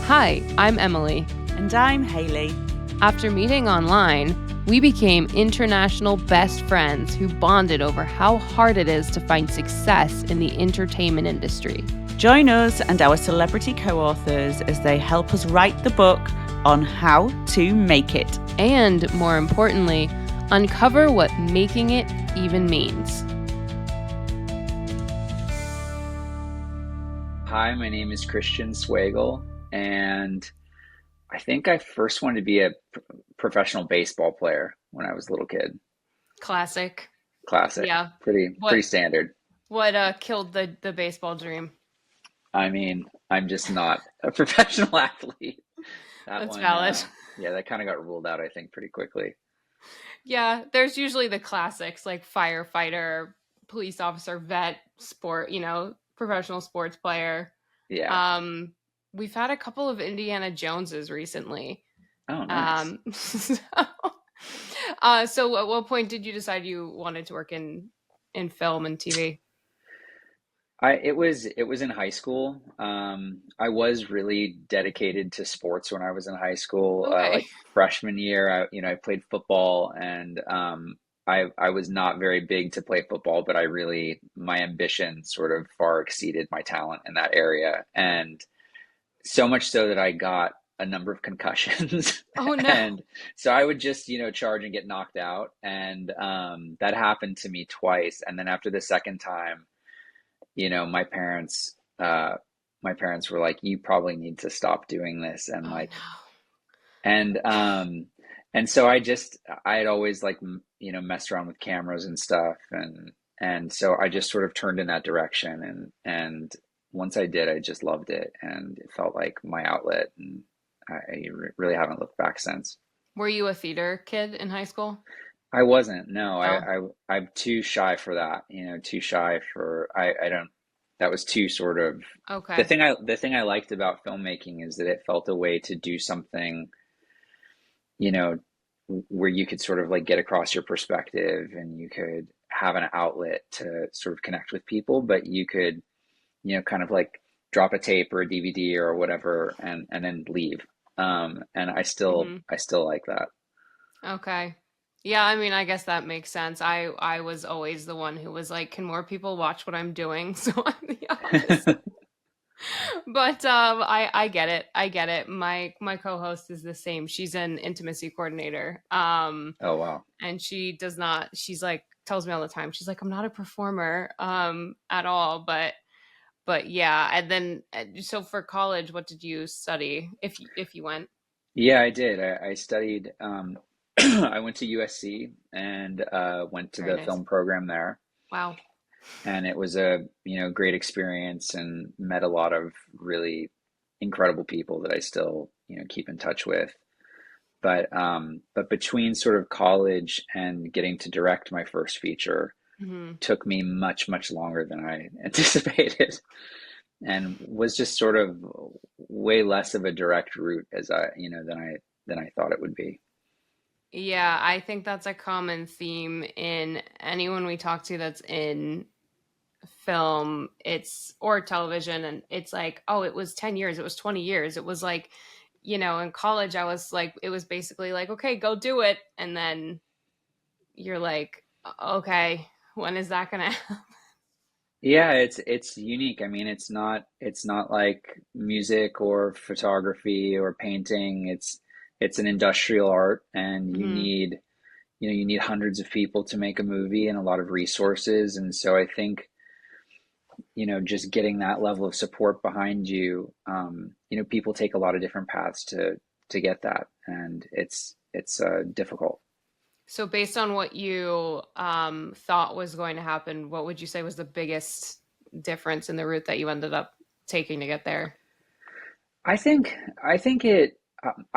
Hi, I'm Emily. And I'm Hayley. After meeting online, we became international best friends who bonded over how hard it is to find success in the entertainment industry. Join us and our celebrity co-authors as they help us write the book on how to make it. And, more importantly, uncover what making it even means. Hi, my name is Christian Swegal, and I think I first wanted to be a professional baseball player when I was a little kid. Classic. Yeah. Pretty standard. What killed the baseball dream? I mean, I'm just not a professional athlete. That's valid. That kind of got ruled out, I think, pretty quickly. Yeah, there's usually the classics like firefighter, police officer, vet, sport, professional sports player. Yeah. We've had a couple of Indiana Joneses recently. Oh, nice. So at what point did you decide you wanted to work in film and TV? It was in high school. I was really dedicated to sports when I was in high school. Okay. Like freshman year, I played football, and I was not very big to play football, but my ambition sort of far exceeded my talent in that area, and so much so that I got a number of concussions. Oh no. And so I would just, charge and get knocked out, and that happened to me twice. And then after the second time, my parents were like, you probably need to stop doing this. And no. and so I had always messed around with cameras and stuff. And so I just sort of turned in that direction. And once I did, I just loved it. And it felt like my outlet. And I really haven't looked back since. Were you a theater kid in high school? I wasn't. No, Oh. I'm too shy for that. Too shy for I don't. That was too sort of. Okay. The thing I liked about filmmaking is that it felt a way to do something, where you could sort of like get across your perspective, and you could have an outlet to sort of connect with people, but you could, kind of like drop a tape or a DVD or whatever, and then leave. And I still like that. Okay. Yeah, I mean, I guess that makes sense. I was always the one who was like, can more people watch what I'm doing? So I'm the opposite. But I get it. I get it. My co-host is the same. She's an intimacy coordinator. Oh, wow. And she's like, tells me all the time, she's like, I'm not a performer at all, but yeah. And then so for college, what did you study if you went? Yeah, I did. I studied I went to USC and went to Very the nice. film program there. Wow. And it was a, great experience, and met a lot of really incredible people that I still, keep in touch with. But between sort of college and getting to direct my first feature took me much, much longer than I anticipated, and was just sort of way less of a direct route than I thought it would be. Yeah, I think that's a common theme in anyone we talk to that's in film, or television, and it's like, oh, it was 10 years, it was 20 years. It was like, in college I was like, it was basically like, okay, go do it. And then you're like, okay, when is that gonna happen? Yeah, it's unique. I mean, it's not like music or photography or painting. It's an industrial art, and you need hundreds of people to make a movie, and a lot of resources. And so I think, just getting that level of support behind you, people take a lot of different paths to get that, and it's difficult. So based on what you thought was going to happen, what would you say was the biggest difference in the route that you ended up taking to get there? I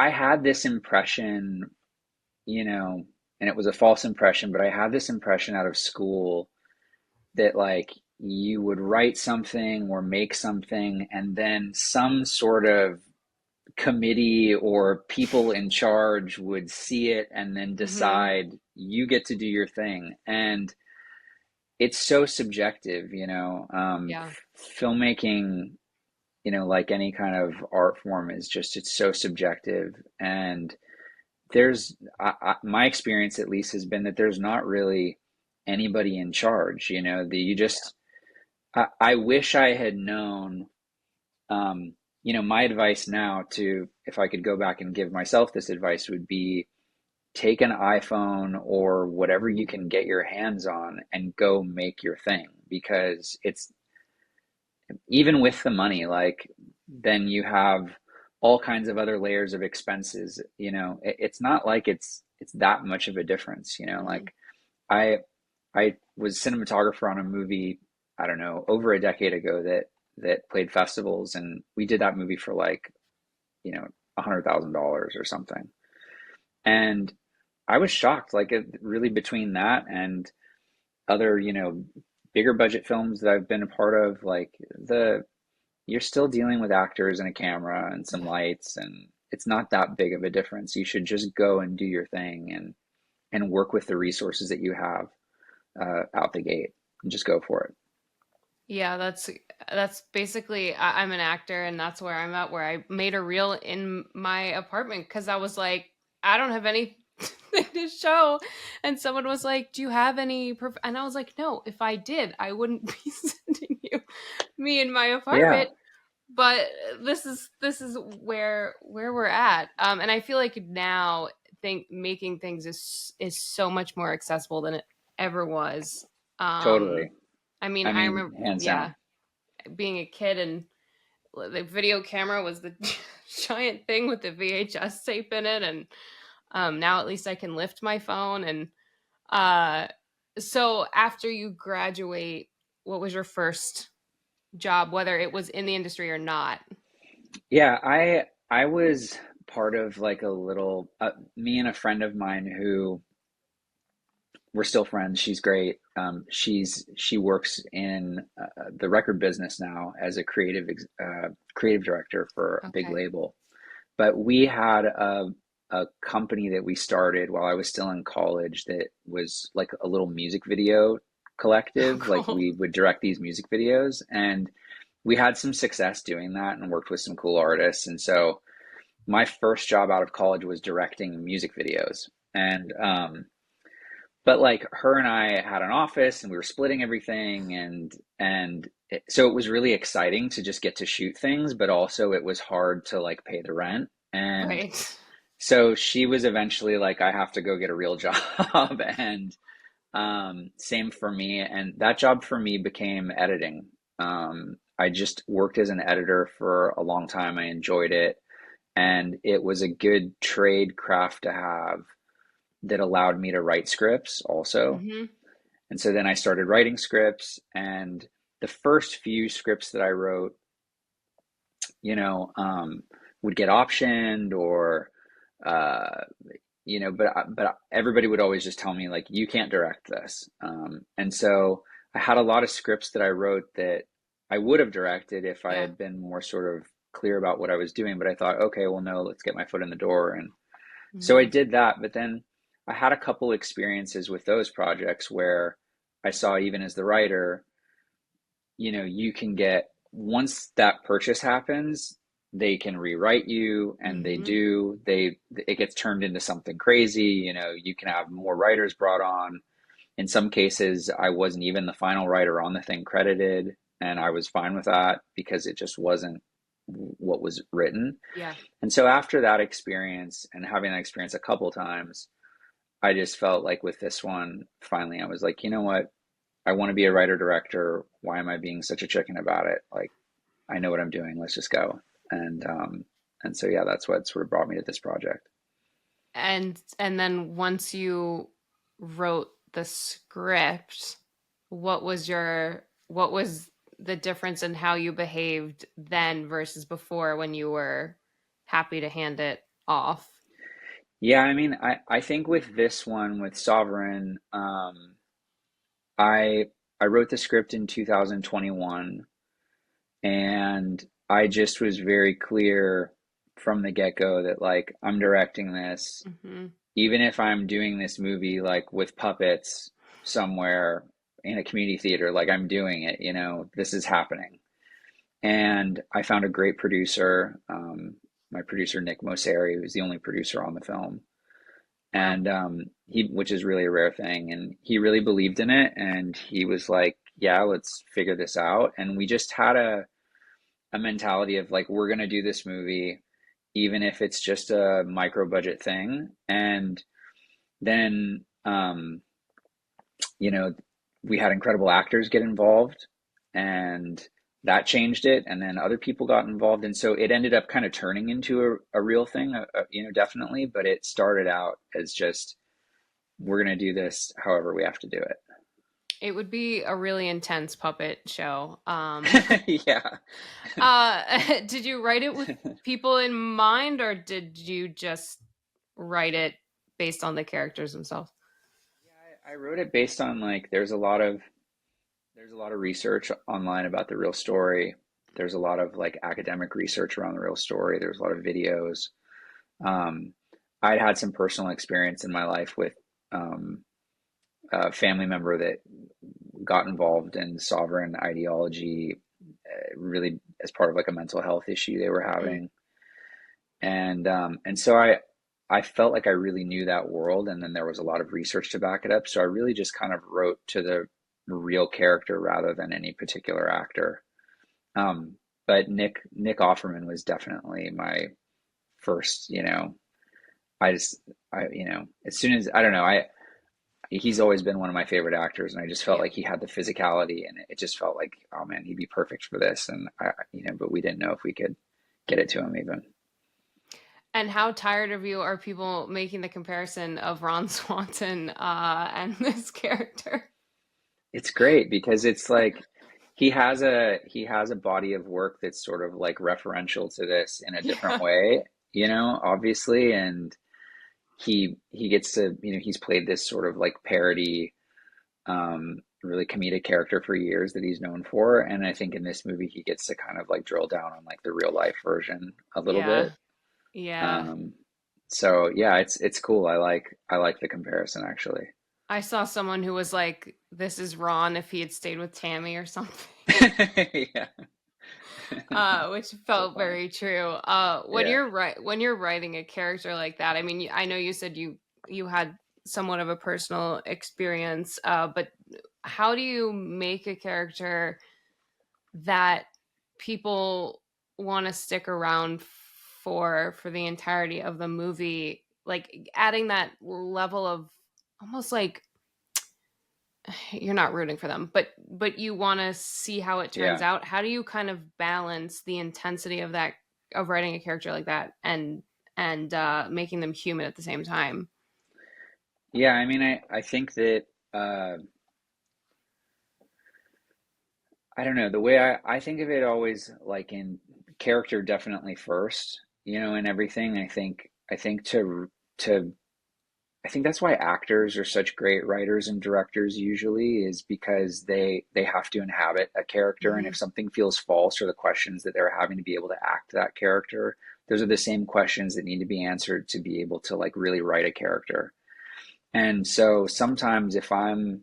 had this impression, and it was a false impression, but I had this impression out of school that like you would write something or make something, and then some sort of committee or people in charge would see it and then decide you get to do your thing. And it's so subjective, Yeah. filmmaking like any kind of art form is just, it's so subjective. And there's, my experience at least has been that there's not really anybody in charge, you just, I wish I had known, my advice now to, if I could go back and give myself this advice would be take an iPhone or whatever you can get your hands on and go make your thing, because it's, even with the money, like then you have all kinds of other layers of expenses, it's not like it's that much of a difference, Mm-hmm. like I I was cinematographer on a movie, I don't know, over a decade ago that played festivals, and we did that movie for like, $100,000 or something. And I was shocked, like really between that and other, bigger budget films that I've been a part of, like you're still dealing with actors and a camera and some Yeah. lights, and it's not that big of a difference. You should just go and do your thing and work with the resources that you have out the gate and just go for it. Yeah, that's basically I'm an actor, and that's where I'm at, where I made a reel in my apartment because I was like, I don't have anything to show. And someone was like, "Do you have any And I was like, "No, if I did, I wouldn't be sending you me in my Yeah, apartment." But this is where we're at. And I feel like now think making things is so much more accessible than it ever was. Um totally. I mean, I I mean, remember, hands yeah, down. being a kid, and the video camera was the giant thing with the VHS tape in it, and now at least I can lift my phone. And uh, so after you graduate, what was your first job, whether it was in the industry or not? Yeah, I was part of like a little me and a friend of mine who, we're still friends. She's great. She works in the record business now as a creative director for a big Okay. label. But we had a company that we started while I was still in college that was like a little music video Oh, collective. Like cool. we would direct these music videos, and we had some success doing that and worked with some cool artists. And so my first job out of college was directing music videos. And but like her and I had an office and we were splitting everything, so it was really exciting to just get to shoot things, but also it was hard to like pay the rent. And Right. so she was eventually like, I have to go get a real job. And same for me. And that job for me became editing. I just worked as an editor for a long time. I enjoyed it. And it was a good trade craft to have that allowed me to write scripts also. Hmm. And so then I started writing scripts, and the first few scripts that I wrote, you know, um, would get optioned or, uh, but everybody would always just tell me like, you can't direct this. And so I had a lot of scripts that I wrote that I would have directed if I Yeah. had been more sort of clear about what I was doing. But I thought, okay, well, no, let's get my foot in the door. And so I Hmm. did that, but then I had a couple experiences with those projects where I saw, even as the writer, you can get, once that purchase happens, they can rewrite you, and they Hmm. do. It gets turned into something crazy. You can have more writers brought on. In some cases, I wasn't even the final writer on the thing credited, and I was fine with that because it just wasn't what was written. Yeah. And so after that experience and having that experience a couple times, I just felt like with this one, finally, I was like, you know what? I want to be a writer director. Why am I being such a chicken about it? Like, I know what I'm doing. Let's just go. And so yeah, that's what sort of brought me to this project. And then once you wrote the script, what was the difference in how you behaved then versus before when you were happy to hand it off? Yeah, I mean, I think with this one, with Sovereign, I I wrote the script in 2021, and I just was very clear from the get-go that like I'm directing this, Hmm. even if I'm doing this movie like with puppets somewhere in a community theater, like I'm doing it, this is happening. And I found a great producer, my producer Nick Moseri, who's the only producer on the film, Wow. and which is really a rare thing, and he really believed in it, and he was like, "Yeah, let's figure this out." And we just had a mentality of like, we're gonna do this movie, even if it's just a micro budget thing, and then you know, we had incredible actors get involved, and that changed it. And then other people got involved, and so it ended up kind of turning into a real thing, definitely. But it started out as just, we're going to do this however we have to do It would be a really intense puppet show. it. Yeah. Did you write it with people in mind, or did you just write it based on the characters themselves? Yeah, I wrote it based on like, there's a lot of research online about the real story. There's a lot of like academic research around the real story. There's a lot of videos. Um, I'd had some personal experience in my life with um, a family member that got involved in sovereign ideology, really as part of like a mental health issue they were Mm. having, and so I felt like I really knew that world, and then there was a lot of research to back it up. So I really just kind of wrote to the real character rather than any particular actor. Um, but Nick Offerman was definitely my first. I just as soon as, I don't know, I he's always been one of my favorite actors, and I just felt Yeah. like he had the physicality, and it just felt like, oh man, he'd be perfect for this. And but we didn't know if we could get it to him even. And how tired of you are people making the comparison of Ron Swanson and this character? It's great because it's like he has a body of work that's sort of like referential to this in a different Yeah. way, obviously, and he gets to, he's played this sort of like parody, really comedic character for years that he's known for, and I think in this movie he gets to kind of like drill down on like the real life version a little Yeah. bit. Yeah. Um, so yeah, it's cool. I like the comparison actually. I saw someone who was like, "This is Ron if he had stayed with Tammy or something," Yeah. which So felt funny. very true. Yeah. When you're writing a character like that, I mean, I know you said you had somewhat of a personal experience, but how do you make a character that people want to stick around for the entirety of the movie, like adding that level of almost like you're not rooting for them, but you want to see how it turns Yeah. out. How do you kind of balance the intensity of that, of writing a character like that, and making them human at the same time? Yeah, I mean, I think that uh I don't know, the way I think of it always like in character definitely first, in everything. To I think that's why actors are such great writers and directors usually, is because they have to inhabit a character, and if Hmm. something feels false, or the questions that they're having to be able to act that character, those are the same questions that need to be answered to be able to like really write a character. And so sometimes if I'm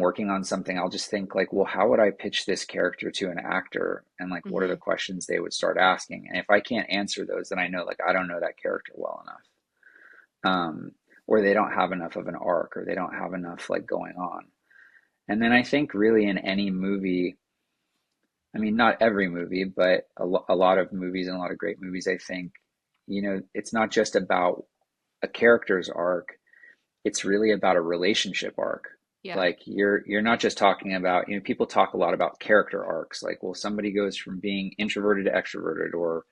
working on something, I'll just think like, well, how would I pitch this character to an actor? And like, what are the Hmm. questions they would start asking? And if I can't answer those, then I know like I don't know that character well enough. Or they don't have enough of an arc, or they don't have enough like going on. And then I think really in any movie, I mean, not every movie, but a lot of movies, and a lot of great movies, I think, it's not just about a character's arc, it's really about a relationship arc. Yeah. Like you're not just talking about, people talk a lot about character arcs, like, well, somebody goes from being introverted to extroverted, or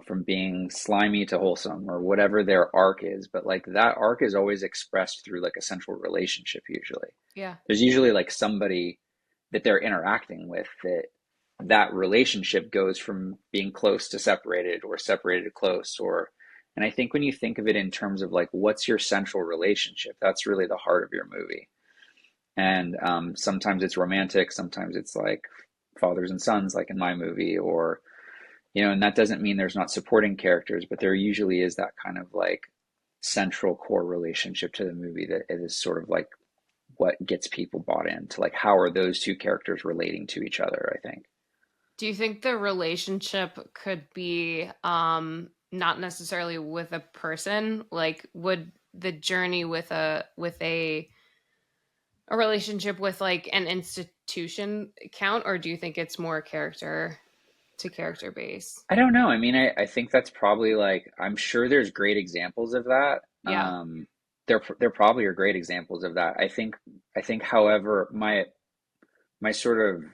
from being slimy to wholesome, or whatever their arc is. But like that arc is always expressed through like a central relationship usually. Yeah. There's usually like somebody that they're interacting with, that relationship goes from being close to separated, or separated to close, or and I think when you think of it in terms of like what's your central relationship, that's really the heart of your movie. And sometimes it's romantic, sometimes it's like fathers and sons, like in my movie, or and that doesn't mean there's not supporting characters, but there usually is that kind of like central core relationship to the movie that it is sort of like what gets people bought into like how are those two characters relating to each other, I think. Do you think the relationship could be not necessarily with a person? Like would the journey with a relationship with like an institution count, or do you think it's more character to character base? I don't know. I mean, I think that's probably like, I'm sure there's great examples of that. Yeah. There probably are great examples of that. I think, however, my sort of,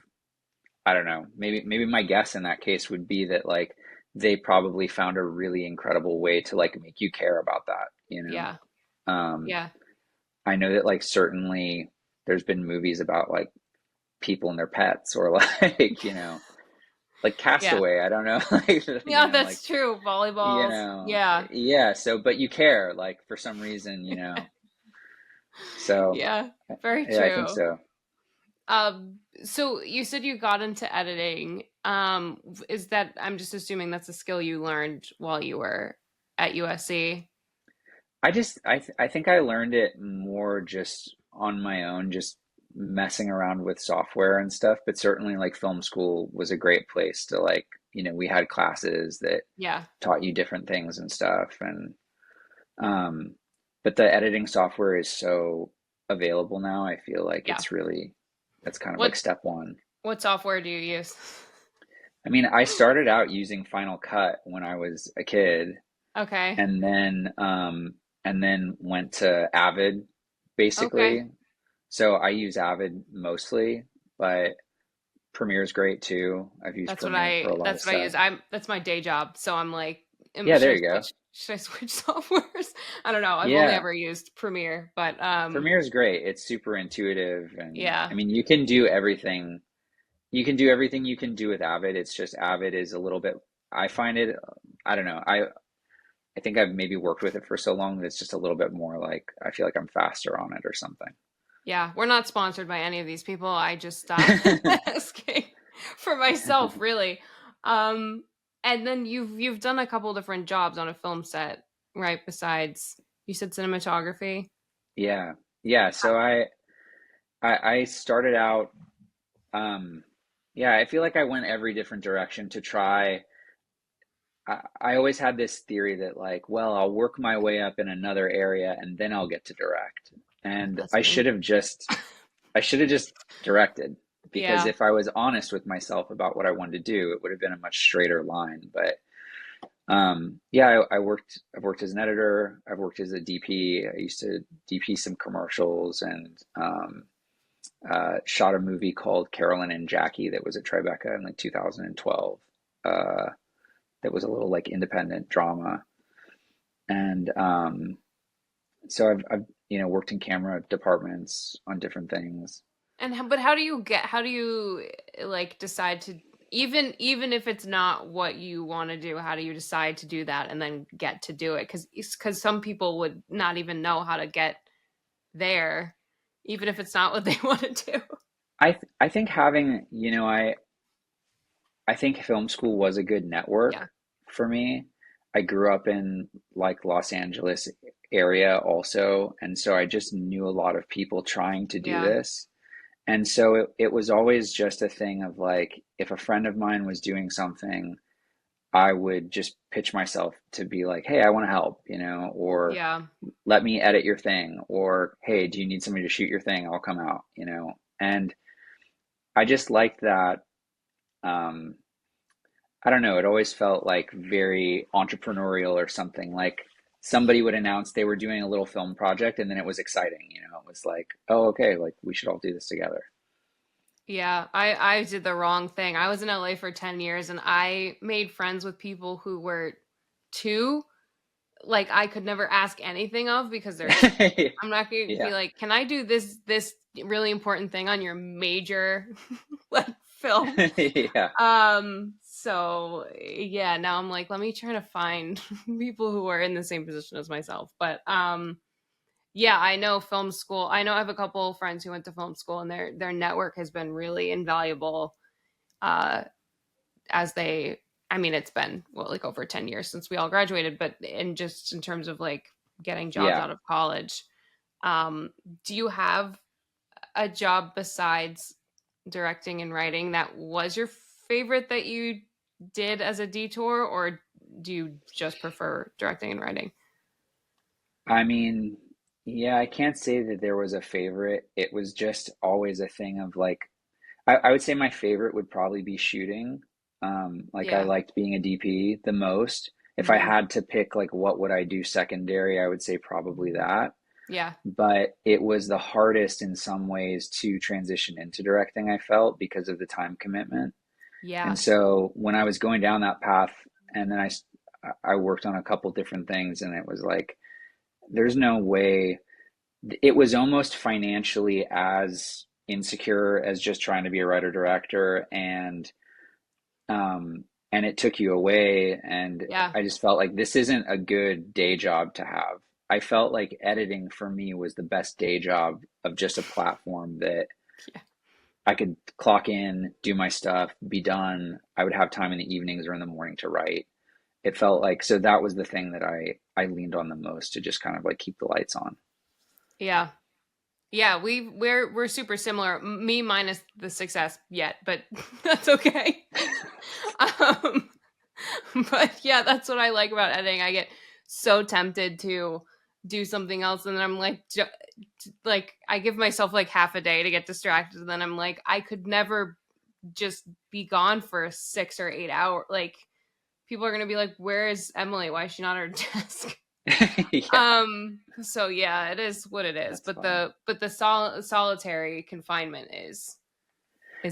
I don't know, maybe my guess in that case would be that like they probably found a really incredible way to like make you care about that, you Yeah. know? Um, Yeah. I know that like certainly there's been movies about like people and their pets or like, like Yeah. Castaway. I don't know, like, Yeah, like, that's true. Volleyballs. Yeah. yeah. So, but you care like for some reason, so Yeah. Very yeah, I think true. so. So you said you got into editing. Is that, I'm just assuming that's a skill you learned while you were at USC? I think I learned it more just on my own, just messing around with software and stuff. But certainly, like film school was a great place to like, we had classes that Yeah. taught you different things and stuff. And um, but the editing software is so available now. I feel like Yeah. that's kind of like What step one. what software do you use? I mean, I started out using Final Cut when I was a kid, Okay. and then went to Avid Okay. basically. So I use Avid mostly, but Premiere's great too. I've used Premiere for a lot of That's what I stuff. use. That's my day job. So I'm like, Yeah, there you go. should I switch softwares? I don't know. I've only Yeah, ever used Premiere, but Premiere's great. It's super intuitive, and I yeah. mean, you can do everything. You can do everything you can do with Avid. It's just Avid is a little bit. I find it. I don't know. I think I've maybe worked with it for so long that it's just a little bit more like I feel like I'm faster on it or something. Yeah, we're not sponsored by any of these people. I just stopped asking for myself, really. Um, and then you've done a couple different jobs on a film set, right? Besides, you said cinematography. Yeah, yeah. So I started out. Um, yeah, I feel like I went every different direction to try. I always had this theory that like, well, I'll work my way up in another area and then I'll get to direct. And That's me. I should have just directed because Yeah. if I was honest with myself about what I wanted to do, it would have been a much straighter line. But yeah, I've worked as an editor. I've worked as a DP. I used to DP some commercials and shot a movie called Carolyn and Jackie that was at Tribeca in like 2012. Uh, that was a little like independent drama. And so I've worked in camera departments on different things. But how do you like decide to, even if it's not what you want to do, how do you decide to do that and then get to do it? Because some people would not even know how to get there, even if it's not what they want to do. I think having, I think film school was a good Yeah. network for me. I grew up in like Los Angeles area also, and so I just knew a lot of people trying to do Yeah. this. And so it was always just a thing of like, if a friend of mine was doing something, I would just pitch myself to be like, hey, I want to help, or Yeah. let me edit your thing, or hey, do you need somebody to shoot your thing? I'll come out. And I just liked that. Um, I don't know, it always felt like very entrepreneurial or something. Like somebody would announce they were doing a little film project and then it was exciting, It was like, oh, okay, like we should all do this together. Yeah, I did the wrong thing. I was in LA for 10 years and I made friends with people who were too, like, I could never ask anything of because I'm not going to be Yeah. like, "Can I do this really important thing on your major like film?" Yeah. So yeah, now I'm like, let me try to find people who are in the same position as myself. But yeah, I know film school. I know I have a couple friends who went to film school and their network has been really invaluable uh as they, I mean, it's been well like over 10 years since we all graduated, but in terms of like getting jobs Yeah. out of college. Um do you have a job besides directing and writing that was your favorite that you did as a detour, or do you just prefer directing and writing? I mean, yeah, I can't say that there was a favorite. It was just always a thing of like, I would say my favorite would probably be shooting. Like I Yeah. liked being a DP the most. If I Hmm. had to pick like what would I do secondary, I would say probably that. Yeah. But it was the hardest in some ways to transition into directing, I felt, because of the time commitment. And Yeah. so when I was going down that path, and then I worked on a couple different things, and it was like, there's no way. It was almost financially as insecure as just trying to be a writer director, um, and it took you away. And Yeah. I just felt like this isn't a good day job to have. I felt like editing for me was the best day job of just a platform that Yeah. I could clock in, do my stuff, be done. I would have time in the evenings or in the morning to write. It felt like, so that was the thing that I leaned on the most to just kind of like keep the lights on. Yeah. Yeah, we're super similar. Me minus the success yet, but that's okay. Um, but yeah, that's what I like about editing. I get so tempted to do something else, and then I'm like, like I give myself like half a day to get distracted, and then I'm like, I could never just be gone for 6 or 8 hours. Like people are gonna be like, "Where is Emily? Why is she not at her desk?" Yeah, So yeah, it is what it is. that's But funny. the solitary confinement is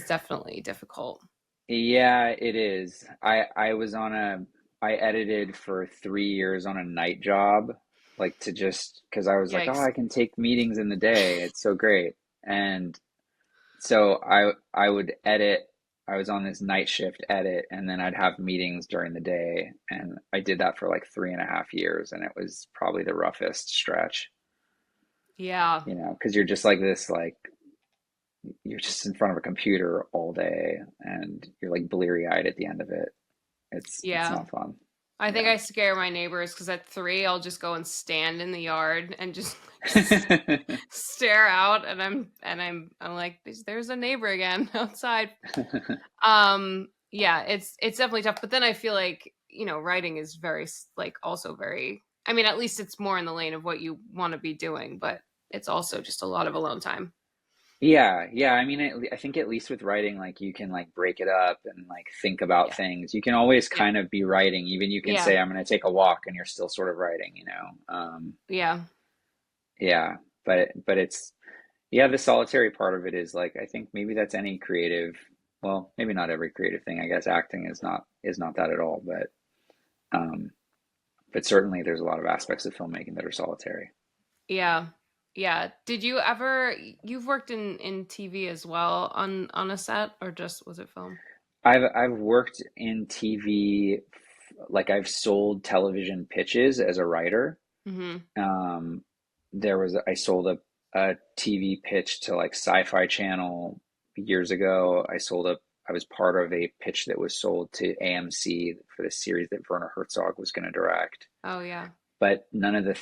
definitely difficult. Yeah, it is. I was on a I edited for 3 years on a night job, like to just because I was like, oh, Yikes. I can take meetings in the day. It's so great. And so I would edit. I was on this night shift edit, and then I'd have meetings during the day, and I did that for like 3.5 years, and it was probably the roughest stretch, Yeah. because you're just like this, like you're just in front of a computer all day, and you're like bleary-eyed at the end of it. It's Yeah. not fun. I think Yeah. I scare my neighbors because at 3 I'll just go and stand in the yard and just like, stare out, and I'm like, there's a neighbor again outside. Yeah, it's definitely tough. But then I feel like, writing is very like also very. I mean, at least it's more in the lane of what you want to be doing, but it's also just a lot of alone time. Yeah, yeah. I mean, I think at least with writing, like you can like break it up and like think about Yeah. things. You can always Yeah. kind of be writing. Even you can Yeah. say, I'm going to take a walk, and you're still sort of writing. Yeah. Yeah, but it's yeah, the solitary part of it is like I think maybe that's any creative. Well, maybe not every creative thing. I guess acting is not that at all, um, but certainly there's a lot of aspects of filmmaking that are solitary. Yeah. Yeah. Did you ever you've worked in TV as well on a set, or just was it film? I've worked in TV, like I've sold television pitches as a writer. Mhm. Um, I sold a TV pitch to like Sci-Fi Channel years ago. I was part of a pitch that was sold to AMC for the series that Werner Herzog was going to direct. Oh yeah. But none of those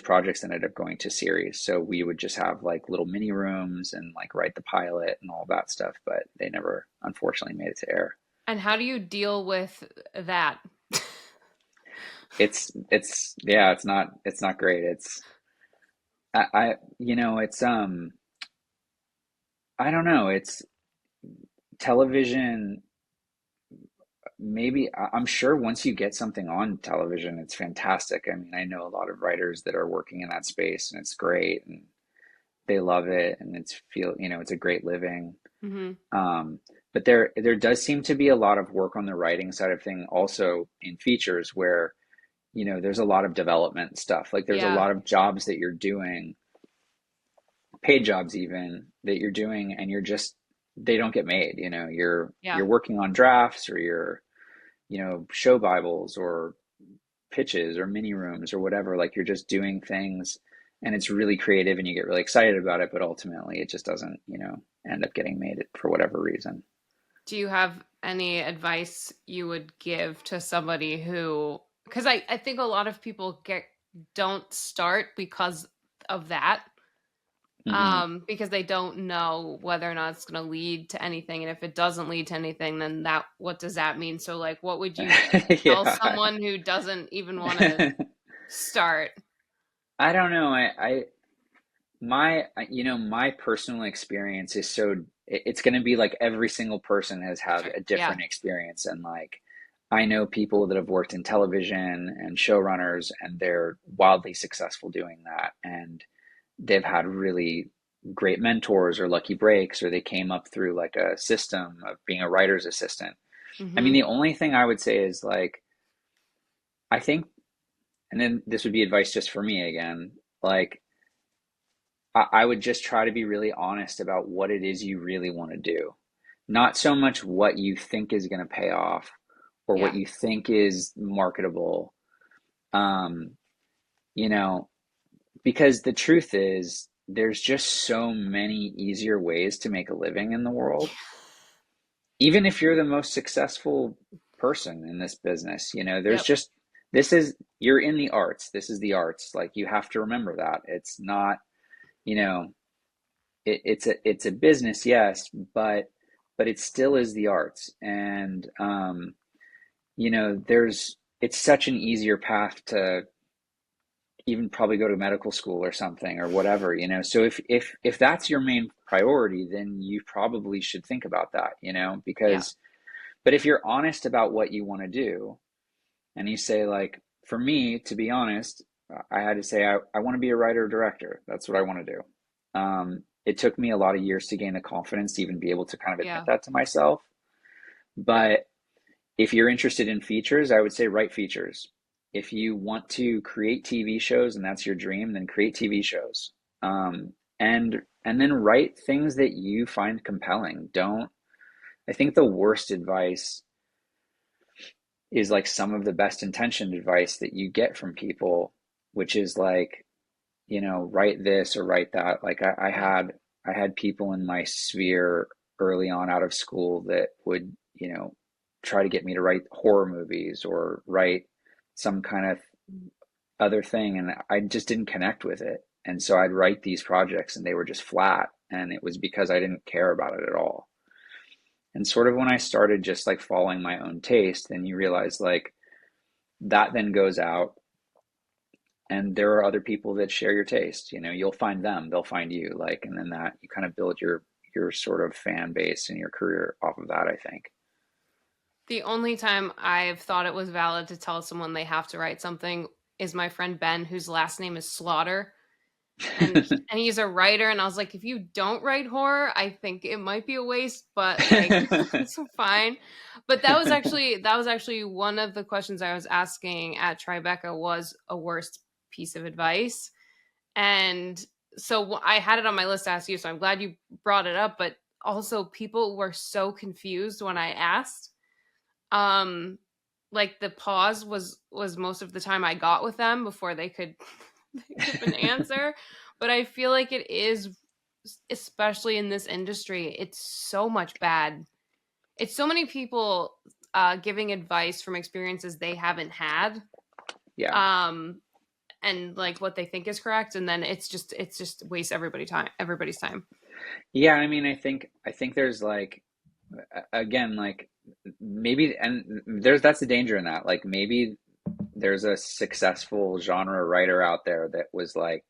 projects ended up going to series. So we would just have like little mini rooms and like write the pilot and all that stuff, but they never unfortunately made it to air. And how do you deal with that? It's yeah, it's not great. It's I don't know. It's television. Maybe I'm sure once you get something on television, it's fantastic. I mean, I know a lot of writers that are working in that space, and it's great, and they love it, and it's a great living. Mhm. Um, but there does seem to be a lot of work on the writing side of thing, also in features where, there's a lot of development stuff. Like there's a Yeah. lot of jobs that you're doing, paid jobs even, that you're doing, and they don't get made. You're Yeah. working on drafts, or you're, show Bibles or pitches or mini rooms or whatever. Like you're just doing things, and it's really creative, and you get really excited about it, but ultimately it just doesn't, end up getting made for whatever reason. Do you have any advice you would give to somebody who, because I think a lot of people don't start because of that. Hmm. because they don't know whether or not it's going to lead to anything. And if it doesn't lead to anything, then what does that mean? So like, what would you tell Yeah. someone who doesn't even want to start? I don't know. My personal experience is it's going to be like every single person has had Sure. a Yeah. different experience. And like, I know people that have worked in television and showrunners, and they're wildly successful doing that. And they've had really great mentors or lucky breaks, or they came up through like a system of being a writer's assistant. I mean, Mm-hmm. the only thing I would say is like, I think, and then this would be advice just for me again, like, I would just try to be really honest about what it is you really want to do. Not so much what you think is going to pay off or what Yeah. you think is marketable. Um, you know, because the truth is, there's just so many easier ways to make a living in the world. Even if you're the most successful person in this business, there's Yep. just, you're in the arts. This is the arts. Like, you have to remember that. It's not, you know, it's a business, yes, but it still is the arts. And there's it's such an easier path to even probably go to medical school or something or whatever. So if that's your main priority, then you probably should think about that, Yeah. because but if you're honest about what you want to do, and you say, like, for me, to be honest, I had to say I want to be a writer or director. That's what I want to do. It took me a lot of years to gain the confidence to even be able to kind of admit Yeah. that to myself. But if you're interested in features, I would say write features. If you want to create TV shows and that's your dream, then create TV shows. And then write things that you find compelling. Don't I think the worst advice is like some of the best intentioned advice that you get from people, which is like, write this or write that. Like Yeah. I had people in my sphere early on out of school that would, try to get me to write horror movies or write some kind of other thing. And I just didn't connect with it. And so I'd write these projects and they were just flat. And it was because I didn't care about it at all. And sort of when I started just like following my own taste, then you realize like that then goes out, and there are other people that share your taste. You'll find them, they'll find you, like, and then that you kind of build your sort of fan base and your career off of that, I think. The only time I've thought it was valid to tell someone they have to write something is my friend Ben, whose last name is Slaughter. And he's a writer, and I was like, if you don't write horror, I think it might be a waste, but like it's fine. But that was actually one of the questions I was asking at Tribeca, was a worst piece of advice. And so I had it on my list to ask you, so I'm glad you brought it up. But also, people were so confused when I asked. um like the pause was most of the time I got with them before they could give an answer. But I feel like it is, especially in this industry, it's so much bad. It's so many people giving advice from experiences they haven't had, Yeah. um and like what they think is correct, and then it's just wastes everybody's time. Yeah, I mean, I think there's like, again, like, maybe, and that's the danger in that. Like, maybe there's a successful genre writer out there that was like,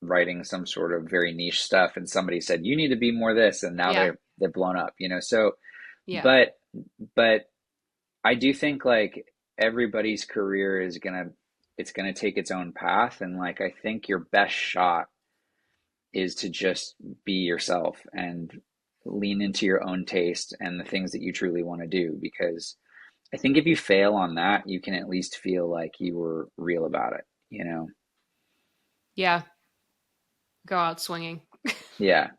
writing some sort of very niche stuff, and somebody said you need to be more this, and now Yeah. they've blown up. So, Yeah. but but I do think like everybody's career it's gonna take its own path, and like I think your best shot is to just be yourself and lean into your own taste and the things that you truly want to do, because I think if you fail on that, you can at least feel like you were real about it. Yeah. Go out swinging. Yeah.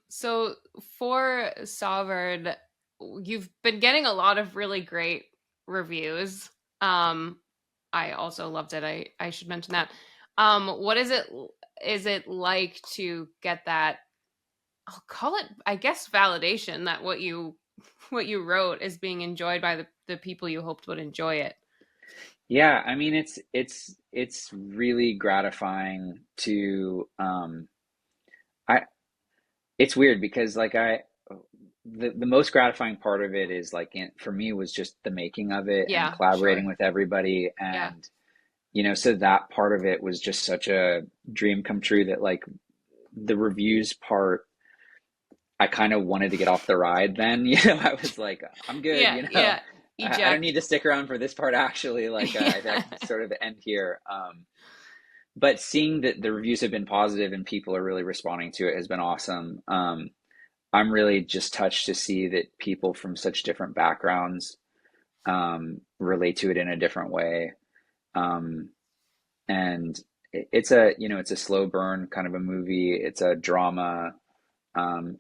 So for Salvard, you've been getting a lot of really great reviews. Um, I also loved it. I should mention that. What is it like to get that? I'll call it, I guess, validation that what you what you wrote is being enjoyed by the people you hoped would enjoy it. Yeah, I mean it's really gratifying to I it's weird because like the most gratifying part of it is like for me was just the making of it and Yeah, collaborating sure. with everybody, Yeah. and so that part of it was just such a dream come true that like the reviews part I kind of wanted to get off the ride then. I was like, I'm good, Yeah, yeah. I don't Eject. need to stick around for this part actually. Like, I Yeah. can sort of end here. But seeing that the reviews have been positive and people are really responding to it has been awesome. I'm really just touched to see that people from such different backgrounds relate to it in a different way. Um, and it's it's a slow burn kind of a movie. It's a drama.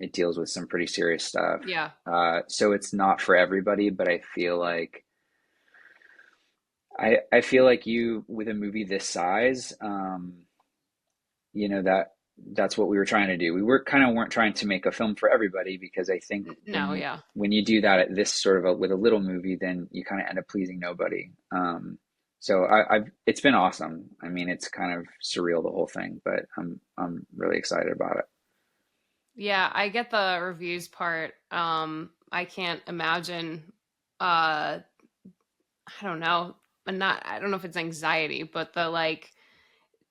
It deals with some pretty serious stuff. Yeah. So it's not for everybody, but I feel like you with a movie this size, that's what we were trying to do. We were kind of weren't trying to make a film for everybody because I think No, yeah. when you do that at this sort of with a little movie, then you kind of end up pleasing nobody. So I've it's been awesome. I mean, it's kind of surreal the whole thing, but I'm really excited about it. Yeah, I get the reviews part. I can't imagine I don't know. I don't know if it's anxiety, but the like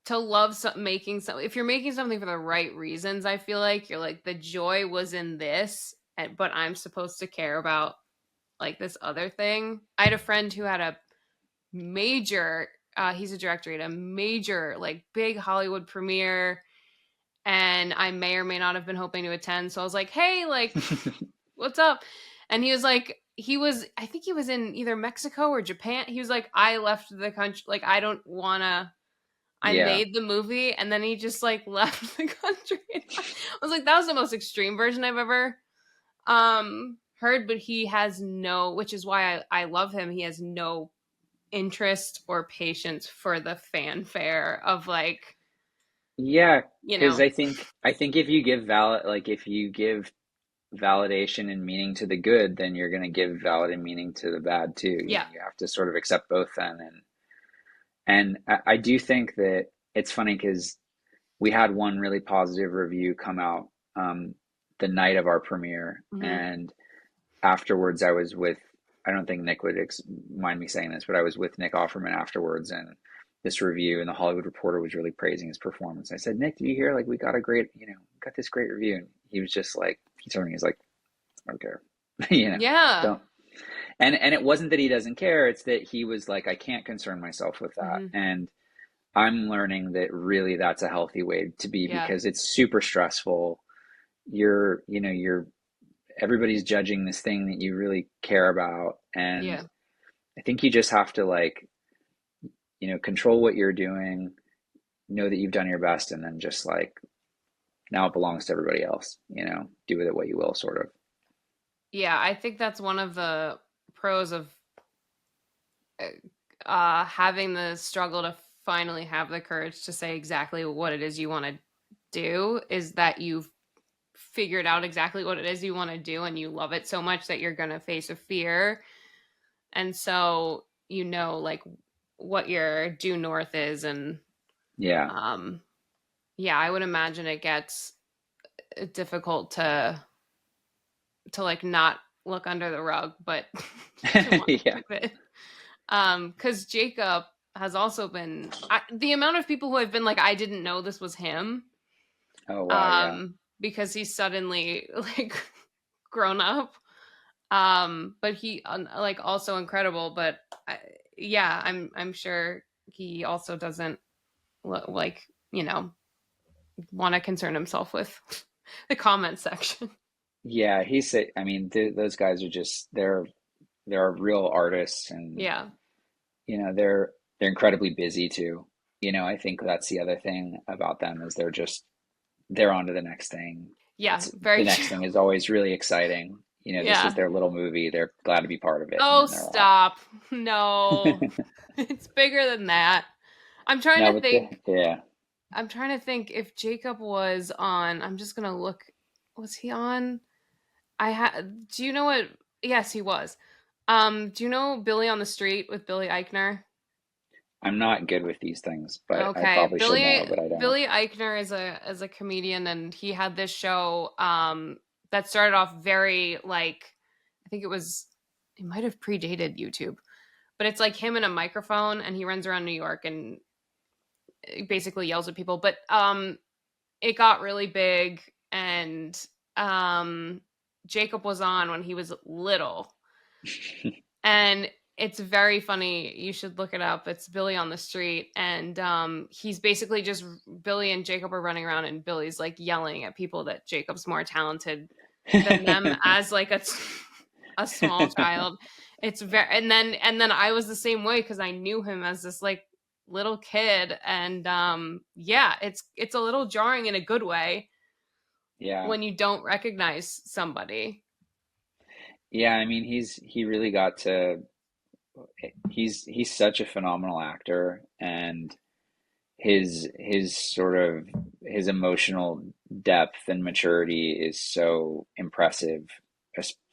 to love making some if you're making something for the right reasons, I feel like you're like the joy was in this, but I'm supposed to care about like this other thing. I had a friend who had a major he's a director at a major like big Hollywood premiere, and I may or may not have been hoping to attend. So I was like, "Hey, like what's up?" And he was like, I think he was in either Mexico or Japan. He was like, I left the country. Like, I don't wanna, I Yeah. made the movie. And then he just like left the country. I was like, that was the most extreme version I've ever heard. But he has no, which is why I love him. He has no interest or patience for the fanfare of like, Yeah, you because know, I think if you give if you give validation and meaning to the good, then you're going to give valid and meaning to the bad too. yeah. You have to sort of accept both then. And I do think that it's funny because we had one really positive review come out the night of our premiere, Hmm. and afterwards I was with, I don't think Nick would mind me saying this, but I was with Nick Offerman afterwards, and this review, and the Hollywood Reporter was really praising his performance. I said, Nick, did you hear? Like, we got a great, got this great review. And he was just like, he told me, he's like, I don't care, Yeah. don't. And it wasn't that he doesn't care. It's that he was like, I can't concern myself with that. Hmm. And I'm learning that really that's a healthy way to be Yeah. because it's super stressful. You're everybody's judging this thing that you really care about, and Yeah. I think you just have to like control what you're doing, know that you've done your best, and then just like now it belongs to everybody else. Do with it what you will, sort of. Yeah. I think that's one of the pros of having the struggle to finally have the courage to say exactly what it is you want to do is that you've figured out exactly what it is you want to do and you love it so much that you're going to face a fear. And so, like what your due north is. And, Yeah, um, yeah, I would imagine it gets difficult to like not look under the rug, but to want to yeah. keep it. Because Jacob has also been the amount of people who have been like, I didn't know this was him. Oh wow, yeah, Because he's suddenly like grown up. But he like also incredible. But yeah, I'm sure he also doesn't like want to concern himself with the comment section. yeah. He said, I mean, those guys are just they're real artists, and Yeah, they're incredibly busy too. I think that's the other thing about them is they're on to the next thing. yeah, It's the very next true. thing is always really exciting. This is Yeah. their little movie. They're glad to be part of it, and Oh, then they're off. stop. No. It's bigger than that. I'm trying No, to but think. yeah. I'm trying to think if Jacob was on. I'm just gonna look. Was he on? I had. Do you know what? Yes, he was. Do you know Billy on the Street with Billy Eichner? I'm not good with these things, but I Okay, probably should know, but I don't. Billy Eichner is a comedian, and he had this show that started off very like, I think it might have predated YouTube, but it's like him and a microphone, and he runs around New York and basically yells at people. But it got really big, and Jacob was on when he was little, and it's very funny. You should look it up. It's Billy on the Street, and he's basically just Billy and Jacob are running around, and Billy's like yelling at people that Jacob's more talented than them as like a small child. It's very, and then I was the same way because I knew him as this like little kid, and yeah, it's a little jarring in a good way Yeah. when you don't recognize somebody. Yeah, I mean he really got to he's such a phenomenal actor, and his sort of his emotional depth and maturity is so impressive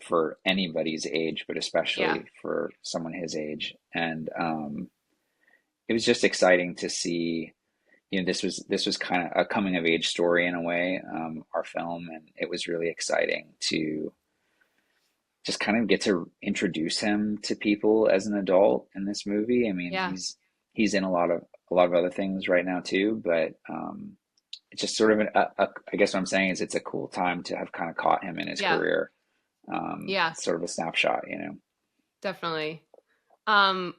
for anybody's age, but Yeah, especially for someone his age. And it was just exciting to see, you know, this was kind of a coming of age story in a way, our film, and it was really exciting to just kind of get to introduce him to people as an adult in this movie. I mean, yeah, he's in a lot of other things right now too, but it's just sort of I guess what I'm saying is it's a cool time to have kind of caught him in his yeah, career. yeah, It's sort of a snapshot, you know. definitely. Um,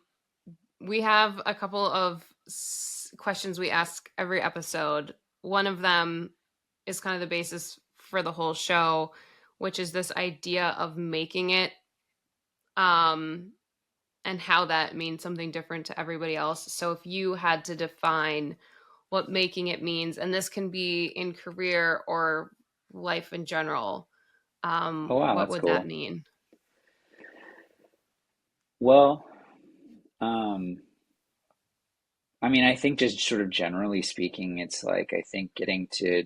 we have a couple of questions we ask every episode. One of them is kind of the basis for the whole show, which is this idea of making it, um, and how that means something different to everybody else. So if you had to define what making it means, and this can be in career or life in general, Oh wow, what that's would that cool. mean? Well, um, I mean, I think just sort of generally speaking, it's like I think getting to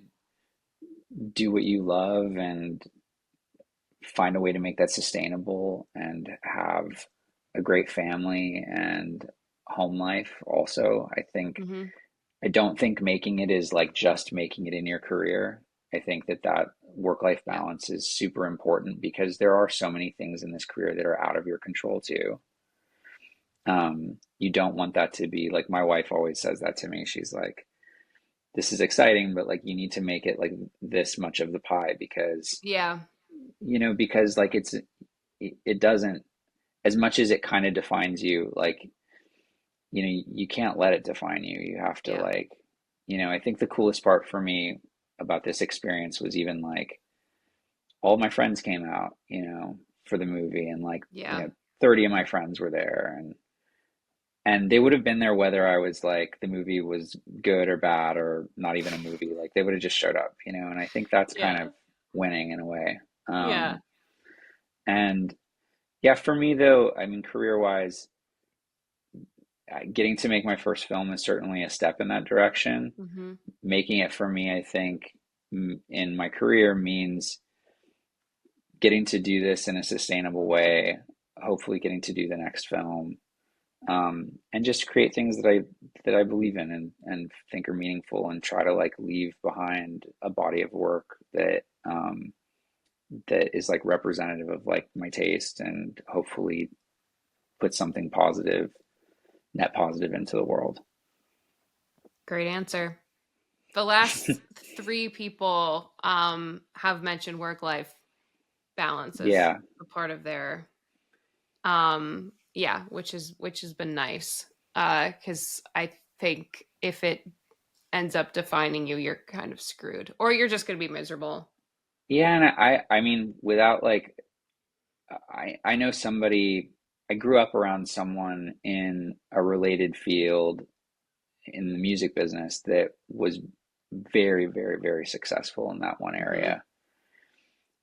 do what you love and find a way to make that sustainable and have a great family and home life also. Hmm. I don't think making it is like just making it in your career. I think that work-life Yeah, balance is super important because there are so many things in this career that are out of your control too. You don't want that to be like my wife always says that to me. She's like, this is exciting, but like you need to make it like this much of the pie because yeah, because like it doesn't, as much as it kind of defines you, like you can't let it define you. You have to yeah, like, I think the coolest part for me about this experience was even like all my friends came out, for the movie, and like, yeah, 30 of my friends were there, and they would have been there whether I was like the movie was good or bad or not even a movie. Like they would have just showed up, and I think that's kind yeah, of winning in a way. yeah. And yeah, for me though, I mean, career wise, getting to make my first film is certainly a step in that direction. Hmm. Making it for me, I think, in my career means getting to do this in a sustainable way, hopefully getting to do the next film, and just create things that I believe in and think are meaningful, and try to like leave behind a body of work that is like representative of like my taste, and hopefully put something positive, net positive into the world. Great answer. The last three people have mentioned work life balance as Yeah. a part of their yeah, which has been nice. Because I think if it ends up defining you, you're kind of screwed, or you're just gonna be miserable. Yeah, and I mean, without like, I know somebody, I grew up around someone in a related field in the music business that was very, very, very successful in that one Hmm. area,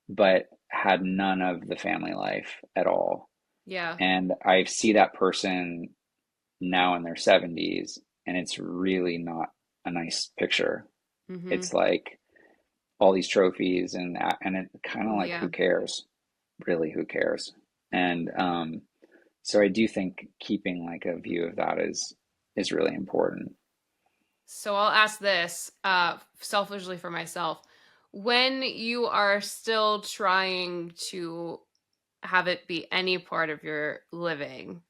but had none of the family life at all. Yeah. And I see that person now in their 70s, and it's really not a nice picture. Hmm. It's like all these trophies, and it kind of like, Yeah. who cares? Really, who cares? And so I do think keeping like a view of that is is really important. So I'll ask this, selfishly for myself. When you are still trying to have it be any part of your living,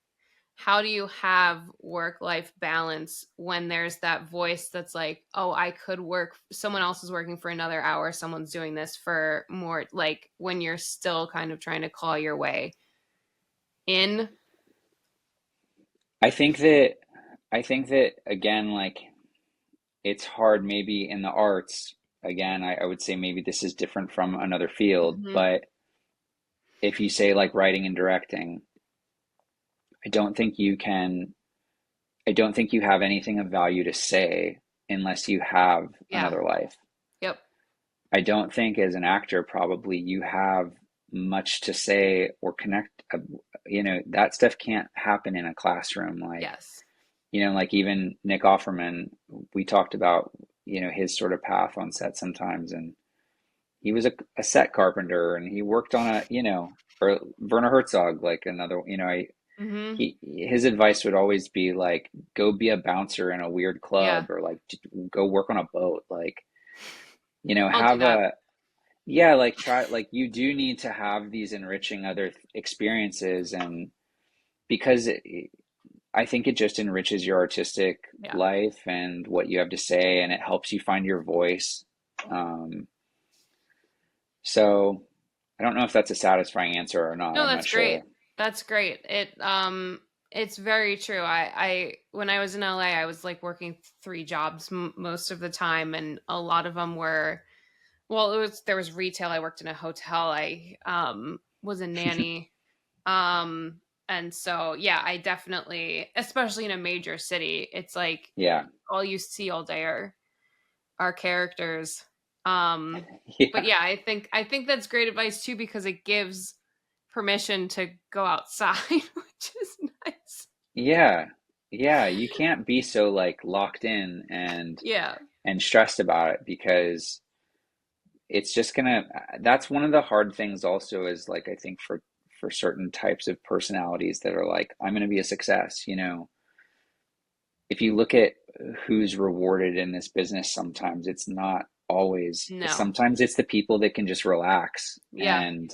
how do you have work-life balance when there's that voice that's like, oh, I could work, someone else is working for another hour, someone's doing this for more, like when you're still kind of trying to claw your way in? I think that I think that again, like it's hard maybe in the arts. Again, I would say maybe this is different from another field, Hmm. but if you say like writing and directing, I don't think you can, I don't think you have anything of value to say unless you have Yeah. another life. Yep. I don't think as an actor, probably you have much to say or connect. That stuff can't happen in a classroom. Like, Yes. like even Nick Offerman, we talked about, his sort of path on set sometimes. And he was a set carpenter and he worked on or Werner Herzog, like another, Hmm. his advice would always be like, go be a bouncer in a weird Yeah. club or like go work on a boat. Like, I'll do have that. yeah, like try, like you do need to have these enriching other experiences. And because I think it just enriches your artistic Yeah. life and what you have to say, and it helps you find your voice. Um, so I don't know if that's a satisfying answer or not. No, I'm that's not great. sure. That's great. It's very true. I when I was in LA, I was like working three jobs most of the time, and a lot of them were, well, there was retail. I worked in a hotel. I was a nanny. And so yeah, I definitely, especially in a major city, it's like Yeah. all you see all day are characters. Um, but Yeah. yeah, I think that's great advice too, because it gives permission to go outside, which is nice. Yeah. Yeah. You can't be so like locked in Yeah. and stressed about it because it's just gonna, that's one of the hard things also is like I think for certain types of personalities that are like, I'm gonna be a success, if you look at who's rewarded in this business, sometimes it's not always, No. sometimes it's the people that can just relax Yeah. and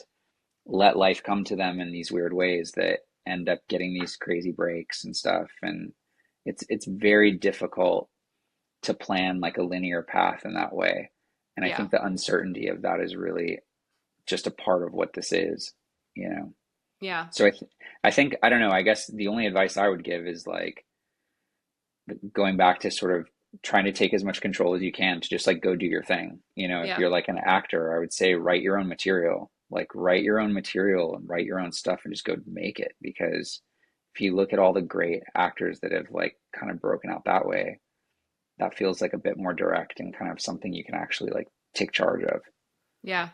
let life come to them in these weird ways that end up getting these crazy breaks and stuff. And it's very difficult to plan like a linear path in that way. And I Yeah. think the uncertainty of that is really just a part of what this is, you know. Yeah. So I think I don't know, I guess the only advice I would give is like going back to sort of trying to take as much control as you can to just like go do your thing. If Yeah. you're like an actor, I would say write your own material. Like write your own material and write your own stuff and just go make it. Because if you look at all the great actors that have like kind of broken out that way, that feels like a bit more direct and kind of something you can actually like take charge of. Yeah.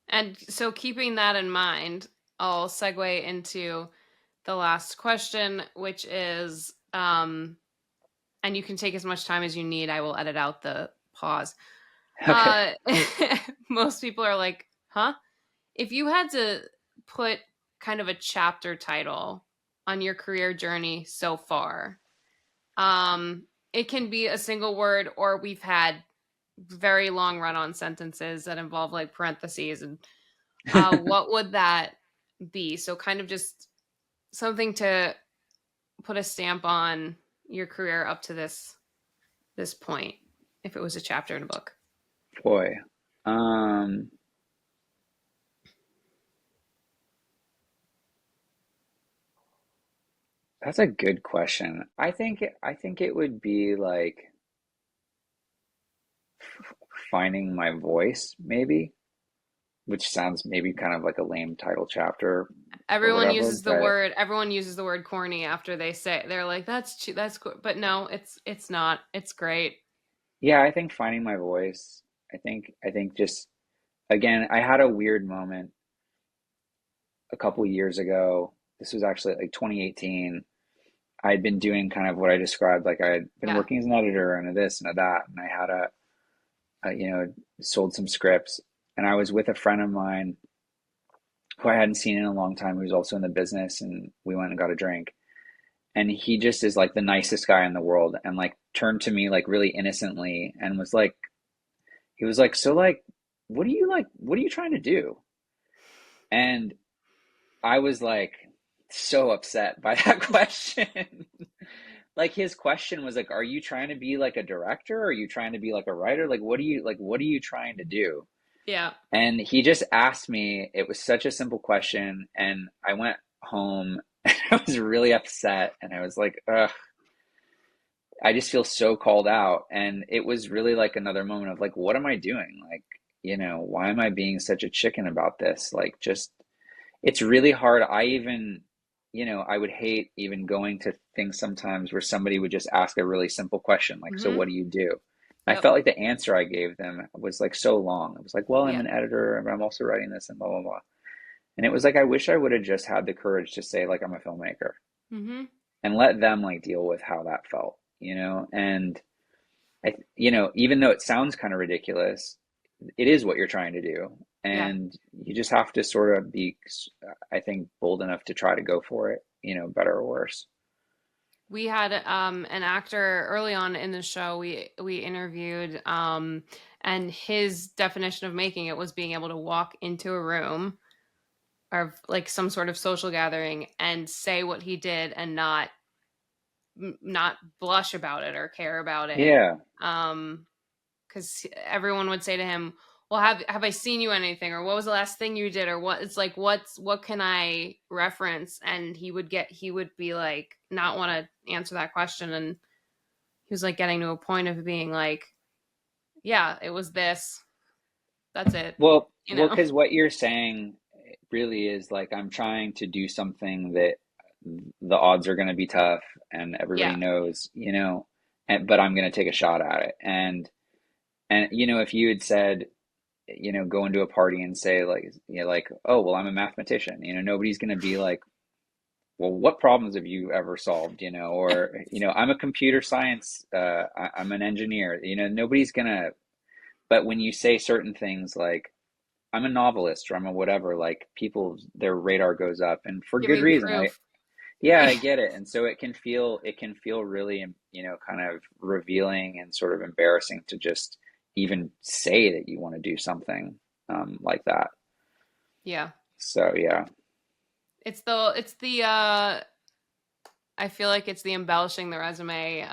And so keeping that in mind, I'll segue into the last question, which is, and you can take as much time as you need. I will edit out the pause. Okay. Uh, most people are like, huh? If you had to put kind of a chapter title on your career journey so far, it can be a single word, or we've had very long run on sentences that involve like parentheses. And what would that be? So, kind of just something to put a stamp on your career up to this point, if it was a chapter in a book. Boy. Um, that's a good question. I think it would be like finding my voice, maybe, which sounds maybe kind of like a lame title chapter or whatever, but Everyone uses the word corny after they say, they're like, that's cool. But no, it's not. It's great. yeah, I think finding my voice. I think just again, I had a weird moment a couple years ago. This was actually like 2018. I had been doing kind of what I described, like I had been Yeah. working as an editor and a this and a that, and I had sold some scripts, and I was with a friend of mine who I hadn't seen in a long time, who's also in the business, and we went and got a drink. and he just is like the nicest guy in the world, and like turned to me like really innocently and was like, he was like, so like, what are you trying to do? And I was like so upset by that question. Like his question was like, are you trying to be like a director? Are you trying to be like a writer? Like what are you trying to do? Yeah. And he just asked me, it was such a simple question, and I went home and I was really upset, and I was like, ugh, I just feel so called out. And it was really like another moment of like, what am I doing? Like, why am I being such a chicken about this? Like, just, it's really hard. I would hate even going to things sometimes where somebody would just ask a really simple question, like, so Mm-hmm. what do you do? I Yep. felt like the answer I gave them was like so long. It was like, well, I'm Yeah. an editor, but I'm also writing this and blah, blah, blah. And it was like, I wish I would have just had the courage to say, like, I'm a filmmaker, Mm-hmm. and let them like deal with how that felt, and even though it sounds kind of ridiculous, it is what you're trying to do. Yeah. And you just have to sort of be, I think, bold enough to try to go for it, better or worse. We had an actor early on in the show we interviewed, and his definition of making it was being able to walk into a room or like some sort of social gathering and say what he did and not blush about it or care about it. Yeah, Because everyone would say to him, well, have I seen you anything, or what was the last thing you did, or what? It's like, what can I reference? And he would be like, not want to answer that question, and he was like getting to a point of being like, yeah, it was this, that's it, well, because what you're saying really is like, I'm trying to do something that the odds are going to be tough, and everybody Yeah. knows, but I'm going to take a shot at it. And if you had said, go into a party and say like, like, oh, well, I'm a mathematician, nobody's going to be like, well, what problems have you ever solved, or, I'm a computer science, I'm an engineer, nobody's gonna, but when you say certain things like, I'm a novelist, or I'm a whatever, like, people, their radar goes up, and for Give good me reason. proof. Yeah, I get it. And so it can feel really, kind of revealing and sort of embarrassing to just even say that you want to do something, like that. Yeah. So yeah. It's the I feel like it's the embellishing the resume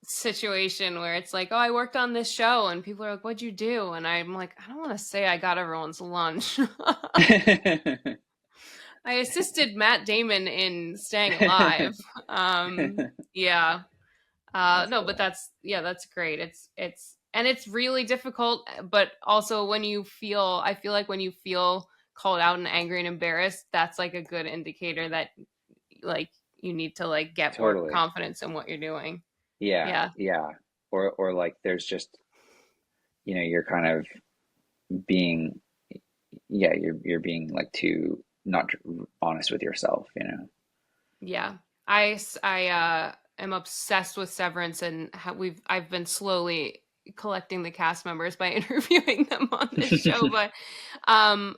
situation where it's like, oh, I worked on this show, and people are like, what'd you do? And I'm like, I don't want to say I got everyone's lunch. I assisted Matt Damon in staying alive. Yeah. That's No, but cool. that's great. And it's really difficult, but also I feel like when you feel called out and angry and embarrassed, that's like a good indicator that like you need to like get more Totally. confidence in what you're doing. Yeah, Yeah. yeah. Or like there's just, you're kind of being, yeah, you're being like too not honest with yourself, Yeah. Am obsessed with Severance, and I've been slowly collecting the cast members by interviewing them on this show. But I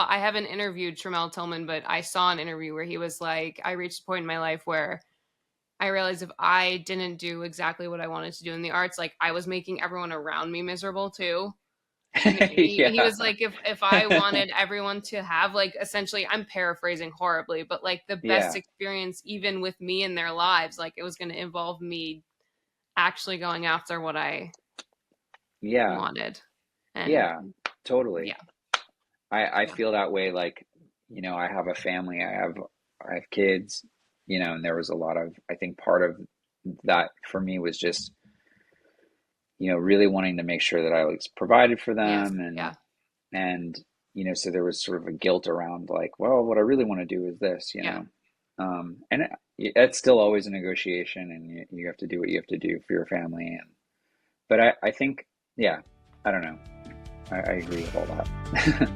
haven't interviewed Tremel Tillman, but I saw an interview where he was like, I reached a point in my life where I realized if I didn't do exactly what I wanted to do in the arts, like I was making everyone around me miserable too. And he Yeah. was like, if I wanted everyone to have like essentially, I'm paraphrasing horribly, but like the best Yeah. experience, even with me in their lives, like it was going to involve me actually going after what I Yeah. wanted. And Yeah. Totally. yeah, I yeah, feel that way. Like, I have a family, I have kids, and there was a lot of, I think part of that for me was just, really wanting to make sure that I was provided for yes, them, yeah, and so there was sort of a guilt around like, well, what I really want to do is this, yeah, and it's still always a negotiation, and you have to do what you have to do for your family, but I think, yeah, I don't know, I agree with all that.